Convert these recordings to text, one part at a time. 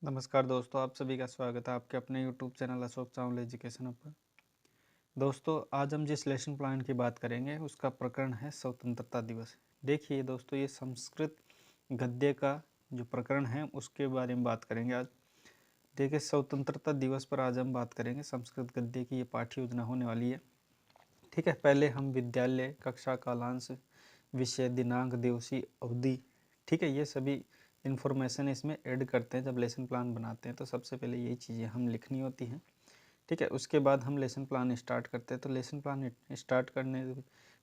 नमस्कार दोस्तों, आप सभी का स्वागत है आपके अपने YouTube channel Ashok Chawla education पर। दोस्तों, आज हम जिस लेसन प्लान की बात करेंगे उसका प्रकरण है स्वतंत्रता दिवस। देखिए दोस्तों, ये संस्कृत गद्य का जो प्रकरण है उसके बारे में बात करेंगे आज। देखिए, स्वतंत्रता दिवस पर आज हम बात करेंगे। संस्कृत गद्य की ये पाठ्य योजना होने वाली है। ठीक है, पहले हम विद्यालय, कक्षा, कालांश, विषय, दिनांक, दिवसीय अवधि, ठीक है, ये सभी इन्फॉर्मेशन इसमें ऐड करते हैं। जब लेसन प्लान बनाते हैं तो सबसे पहले यही चीज़ें हम लिखनी होती हैं। ठीक है, उसके बाद हम लेसन प्लान स्टार्ट करते हैं। तो लेसन प्लान स्टार्ट करने से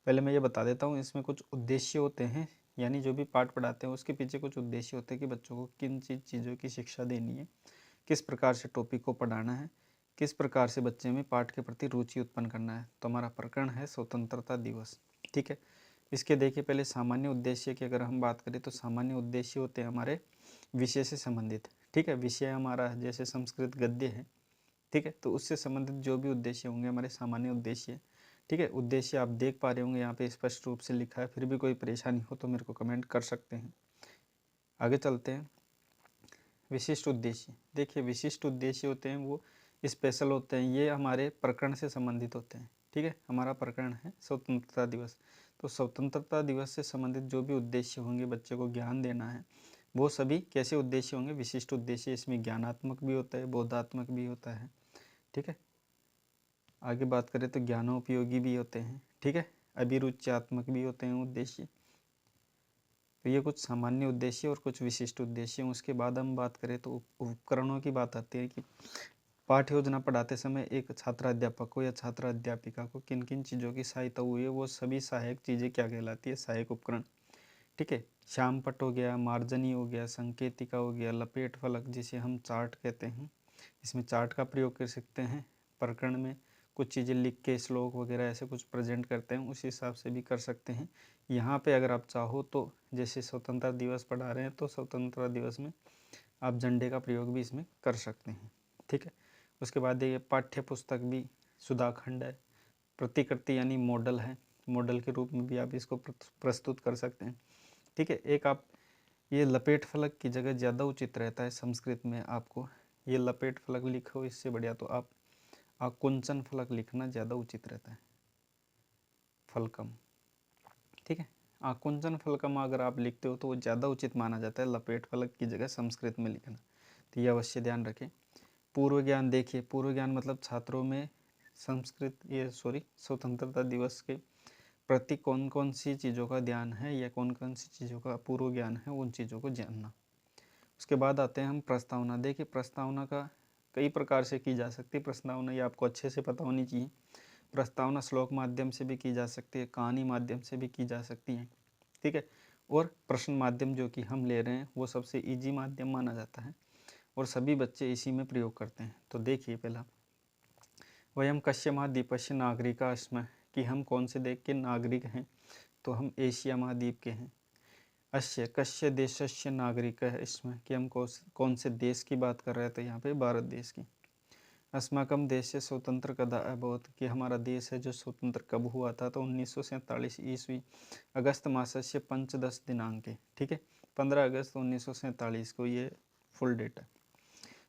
पहले मैं ये बता देता हूँ, इसमें कुछ उद्देश्य होते हैं, यानी जो भी पाठ पढ़ाते हैं उसके पीछे कुछ उद्देश्य होते हैं कि बच्चों को किन चीज़ों की शिक्षा देनी है, किस प्रकार से टॉपिक को पढ़ाना है, किस प्रकार से बच्चे में पाठ के प्रति रुचि उत्पन्न करना है। तो हमारा प्रकरण है स्वतंत्रता दिवस। ठीक है, इसके देखिए पहले सामान्य उद्देश्य की अगर हम बात करें तो सामान्य उद्देश्य होते हैं हमारे विषय से संबंधित। ठीक है, विषय हमारा जैसे संस्कृत गद्य है, ठीक है, तो उससे संबंधित जो भी उद्देश्य होंगे हमारे सामान्य उद्देश्य। ठीक है, उद्देश्य आप देख पा रहे होंगे यहाँ पे स्पष्ट रूप से लिखा है। फिर भी कोई परेशानी हो तो मेरे को कमेंट कर सकते हैं। आगे चलते हैं। विशिष्ट उद्देश्य, देखिए विशिष्ट उद्देश्य होते हैं वो स्पेशल होते हैं, ये हमारे प्रकरण से संबंधित होते हैं। ठीक है, हमारा प्रकरण है स्वतंत्रता दिवस। तो स्वतंत्रता दिवस से संबंधित जो भी उद्देश्य होंगे, बच्चे को ज्ञान देना है, वो सभी कैसे उद्देश्य होंगे? विशिष्ट उद्देश्य। इसमें ज्ञानात्मक भी होता है, बोधात्मक भी होता है। ठीक है, आगे बात करें तो ज्ञानोपयोगी भी होते हैं। ठीक है, अभिरुच्यात्मक भी होते हैं उद्देश्य। तो ये कुछ सामान्य उद्देश्य और कुछ विशिष्ट उद्देश्य हैं। उसके बाद हम बात करें तो उपकरणों की बात आती है कि पाठ्य योजना पढ़ाते समय एक छात्र अध्यापक को या छात्र अध्यापिका को किन किन चीज़ों की सहायता हुई है, वो सभी सहायक चीज़ें क्या कहलाती है? सहायक उपकरण। ठीक है, श्यामपट्ट हो गया, मार्जनी हो गया, संकेतिका हो गया, लपेट फलक जिसे हम चार्ट कहते हैं, इसमें चार्ट का प्रयोग कर सकते हैं। प्रकरण में कुछ चीज़ें लिख के श्लोक वगैरह ऐसे कुछ प्रेजेंट करते हैं, उस हिसाब से भी कर सकते हैं। यहाँ पे अगर आप चाहो तो जैसे स्वतंत्रता दिवस पढ़ा रहे हैं तो स्वतंत्रता दिवस में आप झंडे का प्रयोग भी इसमें कर सकते हैं। ठीक है, उसके बाद ये पाठ्य पुस्तक भी सुधाखंड है, प्रतिकृति यानी मॉडल है, मॉडल के रूप में भी आप इसको प्रस्तुत कर सकते हैं। ठीक है, एक आप ये लपेट फलक की जगह ज़्यादा उचित रहता है संस्कृत में, आपको ये लपेट फलक लिखो, इससे बढ़िया तो आप आकुंचन फलक लिखना ज़्यादा उचित रहता है, फलकम। ठीक है, आकुंचन फलकम अगर आप लिखते हो तो वो ज़्यादा उचित माना जाता है लपेट फलक की जगह संस्कृत में लिखना। तो ये अवश्य ध्यान रखें। पूर्व ज्ञान, देखिए पूर्व ज्ञान मतलब छात्रों में स्वतंत्रता दिवस के प्रति कौन कौन सी चीज़ों का ध्यान है या कौन कौन सी चीज़ों का पूर्व ज्ञान है, उन चीज़ों को जानना। उसके बाद आते हैं हम प्रस्तावना। देखिए प्रस्तावना का कई प्रकार से की जा सकती है प्रस्तावना, ये आपको अच्छे से पता होनी चाहिए। प्रस्तावना श्लोक माध्यम से भी की जा सकती है, कहानी माध्यम से भी की जा सकती है। ठीक है, और प्रश्न माध्यम जो कि हम ले रहे हैं वो सबसे इजी माध्यम माना जाता है और सभी बच्चे इसी में प्रयोग करते हैं। तो देखिए पहला, वयम कस्य महाद्वीपस्य नागरिका स्मः, कि हम कौन से देश के नागरिक हैं? तो हम एशिया महाद्वीप के हैं। अस्य कस्य देशस्य नागरिक है इसमें, कि हम कौन से देश की बात कर रहे हैं? तो यहाँ पे भारत देश की। अस्माकम देश से स्वतंत्र कदा अभवत, कि हमारा देश है जो स्वतंत्र कब हुआ था? तो 1947 ईस्वी अगस्त मासस्य पंचदश दिनांके। ठीक है, 15 अगस्त 1947 को ये फुल डेट है।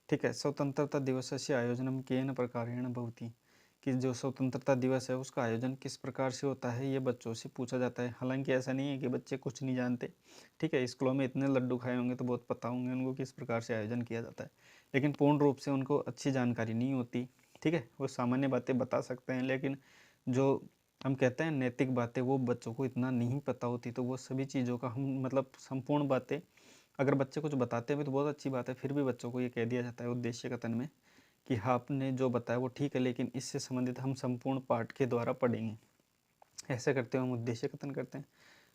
ठीक है, स्वतंत्रता दिवस से आयोजन केन प्रकारेण भवति, कि जो स्वतंत्रता दिवस है उसका आयोजन किस प्रकार से होता है, ये बच्चों से पूछा जाता है। हालांकि ऐसा नहीं है कि बच्चे कुछ नहीं जानते। ठीक है, स्कूलों में इतने लड्डू खाए होंगे तो बहुत पता होंगे उनको किस प्रकार से आयोजन किया जाता है, लेकिन पूर्ण रूप से उनको अच्छी जानकारी नहीं होती। ठीक है, वो सामान्य बातें बता सकते हैं, लेकिन जो हम कहते हैं नैतिक बातें वो बच्चों को इतना नहीं पता होती। तो वो सभी चीज़ों का हम मतलब संपूर्ण बातें अगर बच्चे कुछ बताते हैं तो बहुत अच्छी बात है, फिर भी बच्चों को ये कह दिया जाता है उद्देश्य कथन में कि हाँ आपने जो बताया वो ठीक है, लेकिन इससे संबंधित हम संपूर्ण पाठ के द्वारा पढ़ेंगे। ऐसे करते हुए हम उद्देश्य कथन करते हैं।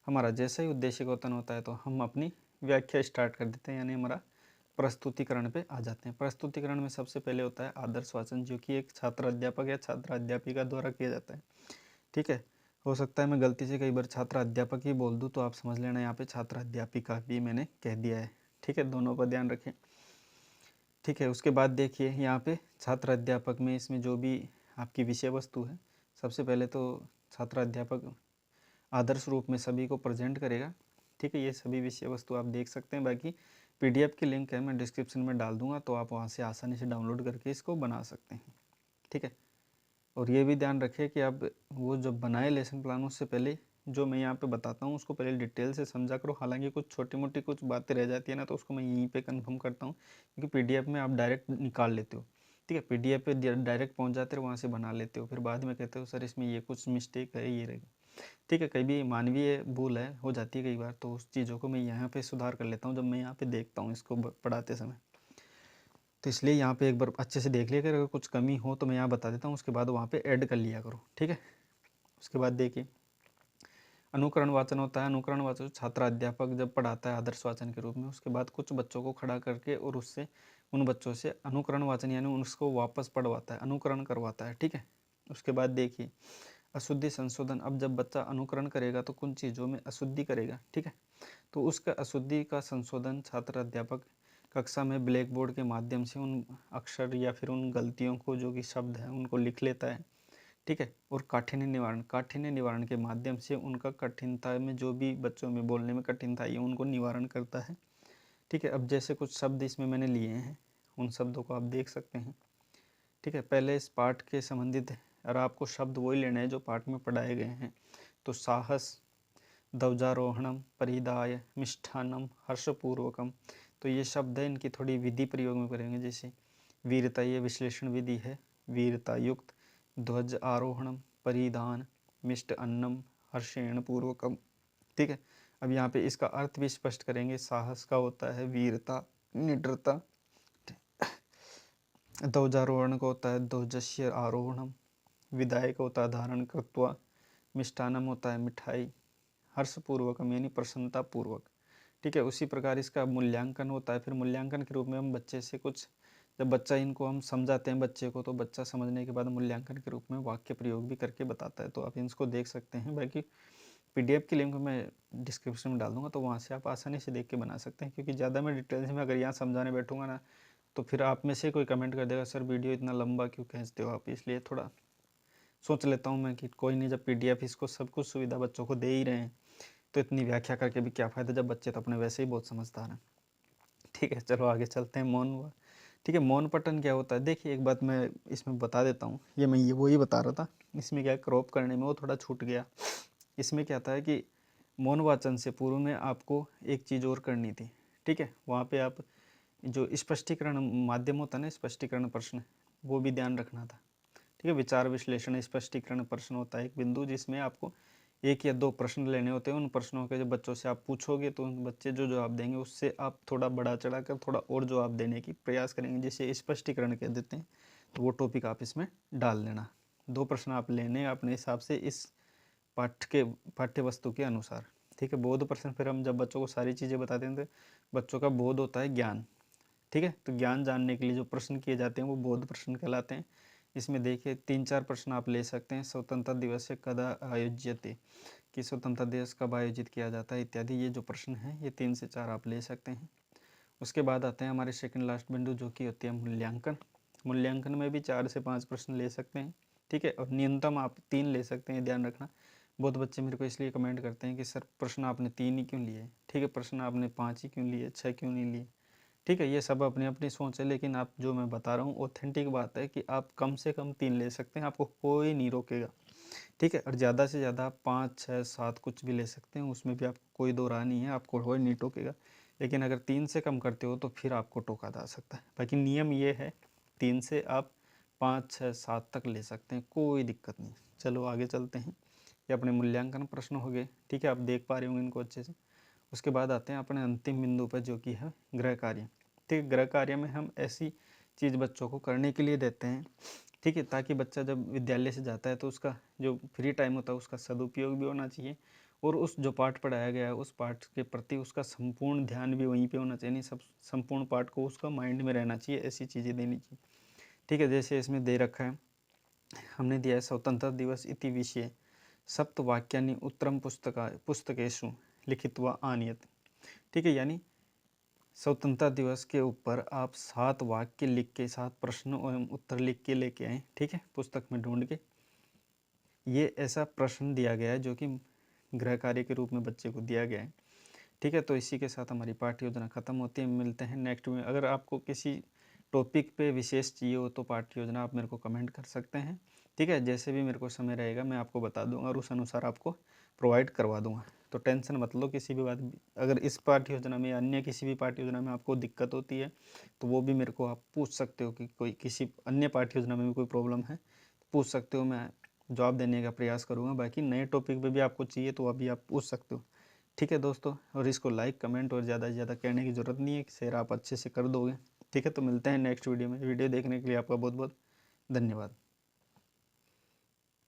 हमारा जैसा ही उद्देश्य कथन होता है तो हम अपनी व्याख्या स्टार्ट कर देते हैं, यानी हमारा प्रस्तुतिकरण पे आ जाते हैं। प्रस्तुतिकरण में सबसे पहले होता है आदर्श वाचन, जो कि एक छात्र अध्यापक या छात्र अध्यापिका द्वारा किया जाता है। ठीक है, हो सकता है मैं गलती से कई बार छात्र अध्यापक ही बोल दूँ तो आप समझ लेना यहाँ पे छात्र अध्यापिका भी मैंने कह दिया है। ठीक है, दोनों पर ध्यान रखें। ठीक है, उसके बाद देखिए यहाँ पे छात्र अध्यापक में इसमें जो भी आपकी विषय वस्तु है, सबसे पहले तो छात्र अध्यापक आदर्श रूप में सभी को प्रेजेंट करेगा। ठीक है, ये सभी विषय वस्तु आप देख सकते हैं। बाकी PDF की लिंक है मैं डिस्क्रिप्शन में डाल दूंगा, तो आप वहाँ से आसानी से डाउनलोड करके इसको बना सकते हैं। ठीक है, और ये भी ध्यान रखिए कि आप वो जब बनाए लेसन प्लान उससे पहले जो मैं यहाँ पे बताता हूँ उसको पहले डिटेल से समझा करो। हालांकि कुछ छोटी मोटी कुछ बातें रह जाती है ना, तो उसको मैं यहीं पे कंफर्म करता हूँ, क्योंकि PDF में आप डायरेक्ट निकाल लेते हो। ठीक है, PDF पे डायरेक्ट पहुँच जाते हो, वहाँ से बना लेते हो, फिर बाद में कहते हो सर इसमें ये कुछ मिस्टेक है, ये रहेगा। ठीक है, कई भी मानवीय भूल है, हो जाती है कई बार, तो उस चीज़ों को मैं यहाँ पे सुधार कर लेता हूँ जब मैं यहाँ पे देखता हूँ इसको पढ़ाते समय। तो इसलिए यहाँ पे एक बार अच्छे से देख लिया कर, अगर कुछ कमी हो तो मैं यहाँ बता देता हूँ, उसके बाद वहाँ पे ऐड कर लिया करो। ठीक है, उसके बाद देखिए अनुकरण वाचन होता है। अनुकरण वाचन छात्र अध्यापक जब पढ़ाता है आदर्श वाचन के रूप में, उसके बाद कुछ बच्चों को खड़ा करके और उससे उन बच्चों से अनुकरण वाचन यानी उसको वापस पढ़वाता है, अनुकरण करवाता है। ठीक है, उसके बाद देखिए अशुद्धि संशोधन। अब जब बच्चा अनुकरण करेगा तो कुछ चीज़ों में अशुद्धि करेगा। ठीक है, तो उसका अशुद्धि का संशोधन छात्र अध्यापक कक्षा में ब्लैक बोर्ड के माध्यम से उन अक्षर या फिर उन गलतियों को जो कि शब्द हैं उनको लिख लेता है। ठीक है, और काठिन्य निवारण, काठिन्य निवारण के माध्यम से उनका कठिनता में जो भी बच्चों में बोलने में कठिनाई है उनको निवारण करता है। ठीक है, अब जैसे कुछ शब्द इसमें मैंने लिए हैं, उन शब्दों को आप देख सकते हैं। ठीक है, पहले इस पाठ के संबंधित और आपको शब्द वही लेने हैं जो पाठ में पढ़ाए गए हैं। तो साहस, ध्वजारोहणम, परिधाय, मिष्ठान्नम, हर्षपूर्वकम। तो ये शब्द है, इनकी थोड़ी विधि प्रयोग में करेंगे। जैसे वीरता, ये विश्लेषण विधि है, वीरता युक्त। ध्वज आरोहणम, परिधान, मिष्ट अन्नम, हर्षेण पूर्वकम। ठीक है, अब यहाँ पे इसका अर्थ भी स्पष्ट करेंगे। साहस का होता है वीरता, निडरता। ध्वजारोहण का होता है ध्वजस्य आरोहणम। विदाय का होता है धारण कृत्वा। मिष्ठानम होता है मिठाई। हर्षपूर्वकम यानी प्रसन्नता पूर्वक। ठीक है, उसी प्रकार इसका मूल्यांकन होता है। फिर मूल्यांकन के रूप में हम बच्चे से कुछ, जब बच्चा इनको हम समझाते हैं बच्चे को, तो बच्चा समझने के बाद मूल्यांकन के रूप में वाक्य प्रयोग भी करके बताता है। तो आप इसको देख सकते हैं। बाकी PDF की लिंक मैं डिस्क्रिप्शन में डाल दूंगा, तो वहाँ से आप आसानी से देख के बना सकते हैं। क्योंकि ज़्यादा मैं डिटेल्स में अगर यहाँ समझाने बैठूंगा ना, तो फिर आप में से कोई कमेंट कर देगा सर वीडियो इतना लंबा क्यों खींचते हो आप। इसलिए थोड़ा सोच लेता हूँ मैं कि कोई नहीं, जब PDF इसको सब कुछ सुविधा बच्चों को दे ही रहे हैं तो इतनी व्याख्या करके भी क्या फ़ायदा, जब बच्चे तो अपने वैसे ही बहुत समझदार हैं। ठीक है, चलो आगे चलते हैं। मौन। ठीक है, मौन पठन क्या होता है। देखिए एक बात मैं इसमें बता देता हूँ, ये मैं वही बता रहा था। इसमें क्या है, क्रॉप करने में वो थोड़ा छूट गया। इसमें क्या था कि मौन वाचन से पूर्व में आपको एक चीज़ और करनी थी। ठीक है, वहाँ पे आप जो स्पष्टीकरण माध्यम होता है ना, स्पष्टीकरण प्रश्न, वो भी ध्यान रखना था। ठीक है, विचार विश्लेषण स्पष्टीकरण प्रश्न होता है एक बिंदु, जिसमें आपको एक या दो प्रश्न लेने होते हैं। उन प्रश्नों के जब बच्चों से आप पूछोगे तो उन बच्चे जो जवाब देंगे उससे आप थोड़ा बढ़ा चढ़ा कर थोड़ा और जवाब देने की प्रयास करेंगे, जैसे स्पष्टीकरण कह देते हैं। तो वो टॉपिक आप इसमें डाल लेना। दो प्रश्न आप लेने अपने हिसाब से इस पाठ्य वस्तु के अनुसार। ठीक है, बोध प्रश्न, फिर हम जब बच्चों को सारी चीज़ें बताते हैं तो बच्चों का बोध होता है ज्ञान। ठीक है, तो ज्ञान जानने के लिए जो प्रश्न किए जाते हैं वो बोध प्रश्न कहलाते हैं। इसमें देखिए 3-4 प्रश्न आप ले सकते हैं। स्वतंत्रता दिवस कदा आयोज्यते, कि स्वतंत्रता दिवस कब आयोजित किया जाता है इत्यादि। ये जो प्रश्न हैं ये 3 से 4 आप ले सकते हैं। उसके बाद आते हैं हमारे सेकंड लास्ट बिंदु, जो कि होती है मूल्यांकन। मूल्यांकन में भी 4 से 5 प्रश्न ले सकते हैं। ठीक है, और न्यूनतम आप 3 ले सकते हैं, ध्यान रखना। बहुत बच्चे मेरे को इसलिए कमेंट करते हैं कि सर प्रश्न आपने 3 ही क्यों लिए। ठीक है, प्रश्न आपने 5 ही क्यों लिए, 6 क्यों नहीं लिए। ठीक है, ये सब अपनी अपनी सोच है, लेकिन आप जो मैं बता रहा हूँ ऑथेंटिक बात है कि आप कम से कम 3 ले सकते हैं, आपको कोई नहीं रोकेगा। ठीक है, और ज़्यादा से ज़्यादा 5, 6, 7 कुछ भी ले सकते हैं, उसमें भी आपको कोई दो राह नहीं है, आपको कोई नहीं टोकेगा। लेकिन अगर 3 से कम करते हो तो फिर आपको टोका जा सकता है। बाकी नियम ये है, 3 से आप 5, 6, 7 तक ले सकते हैं, कोई दिक्कत नहीं। चलो आगे चलते हैं। ये अपने मूल्यांकन प्रश्न हो गए। ठीक है, आप देख पा रहे होंगे इनको अच्छे से। उसके बाद आते हैं अपने अंतिम बिंदु पर, जो कि है गृह कार्य। ठीक है, गृह कार्य में हम ऐसी चीज़ बच्चों को करने के लिए देते हैं, ठीक है, ताकि बच्चा जब विद्यालय से जाता है तो उसका जो फ्री टाइम होता है उसका सदुपयोग भी होना चाहिए, और उस जो पाठ पढ़ाया गया है उस पाठ के प्रति उसका संपूर्ण ध्यान भी वहीं पे होना चाहिए। नहीं, सब संपूर्ण पाठ को उसका माइंड में रहना चाहिए, ऐसी चीज़ें देनी चाहिए। ठीक है, जैसे इसमें दे रखा है, हमने दिया है स्वतंत्रता दिवस इति विषय सप्तवाक्यानि उत्तरम पुस्तकेषु लिखित्वा आनयत। ठीक है, यानी स्वतंत्रता दिवस के ऊपर आप 7 वाक्य लिख के, 7 प्रश्न एवं उत्तर लिख के लेके आए। ठीक है, पुस्तक में ढूंढ के। ये ऐसा प्रश्न दिया गया है जो कि गृह कार्य के रूप में बच्चे को दिया गया है। ठीक है, तो इसी के साथ हमारी पाठ्य योजना ख़त्म होती है। मिलते हैं नेक्स्ट में। अगर आपको किसी टॉपिक पे विशेष चाहिए हो तो पाठ्य योजना आप मेरे को कमेंट कर सकते हैं। ठीक है, जैसे भी मेरे को समय रहेगा मैं आपको बता दूंगा और उस अनुसार आपको प्रोवाइड करवा दूंगा। तो टेंशन मत लो किसी भी बात। अगर इस पाठ्य योजना में या अन्य किसी भी पाठ्य योजना में आपको दिक्कत होती है तो वो भी मेरे को आप पूछ सकते हो कि कोई किसी अन्य पाठ्य योजना में भी कोई प्रॉब्लम है पूछ सकते हो। मैं जवाब देने का प्रयास करूँगा। बाकी नए टॉपिक पे भी आपको चाहिए तो अभी आप पूछ सकते हो। ठीक है दोस्तों, और इसको लाइक कमेंट और ज़्यादा से ज़्यादा कहने की ज़रूरत नहीं है, शेयर आप अच्छे से कर दोगे। ठीक है, तो मिलते हैं नेक्स्ट वीडियो में। वीडियो देखने के लिए आपका बहुत बहुत धन्यवाद।